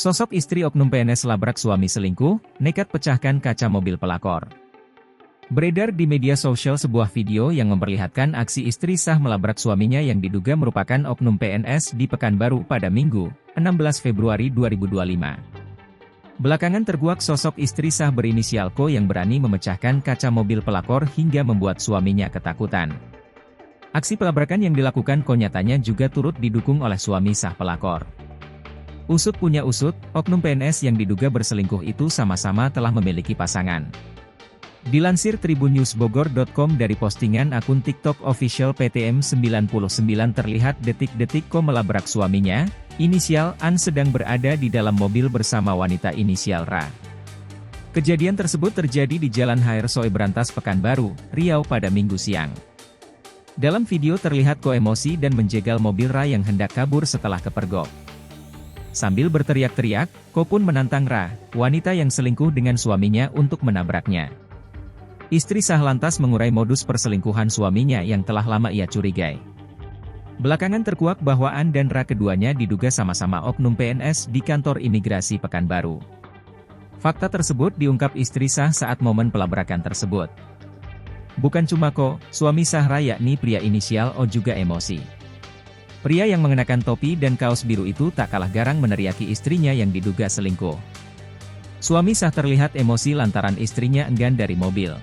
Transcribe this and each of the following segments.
Sosok istri oknum PNS labrak suami selingkuh, nekat pecahkan kaca mobil pelakor. Beredar di media sosial sebuah video yang memperlihatkan aksi istri sah melabrak suaminya yang diduga merupakan oknum PNS di Pekanbaru pada Minggu, 16 Februari 2025. Belakangan terkuak sosok istri sah berinisial Ko yang berani memecahkan kaca mobil pelakor hingga membuat suaminya ketakutan. Aksi pelabrakan yang dilakukan Ko nyatanya juga turut didukung oleh suami sah pelakor. Usut punya usut, oknum PNS yang diduga berselingkuh itu sama-sama telah memiliki pasangan. Dilansir tribunnewsbogor.com dari postingan akun TikTok official PTM99 terlihat detik-detik Ko melabrak suaminya, inisial An sedang berada di dalam mobil bersama wanita inisial Ra. Kejadian tersebut terjadi di Jalan HR Soe Brantas Pekanbaru, Riau pada Minggu siang. Dalam video terlihat Ko emosi dan menjegal mobil Ra yang hendak kabur setelah kepergok. Sambil berteriak-teriak, Ko pun menantang Ra, wanita yang selingkuh dengan suaminya untuk menabraknya. Istri sah lantas mengurai modus perselingkuhan suaminya yang telah lama ia curigai. Belakangan terkuak bahwa An dan Ra keduanya diduga sama-sama oknum PNS di kantor imigrasi Pekanbaru. Fakta tersebut diungkap istri sah saat momen pelabrakan tersebut. Bukan cuma Ko, suami sah Ra yakni pria inisial O juga emosi. Pria yang mengenakan topi dan kaos biru itu tak kalah garang meneriaki istrinya yang diduga selingkuh. Suami sah terlihat emosi lantaran istrinya enggan dari mobil.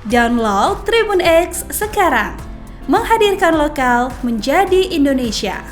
Download Tribun X sekarang, menghadirkan lokal menjadi Indonesia.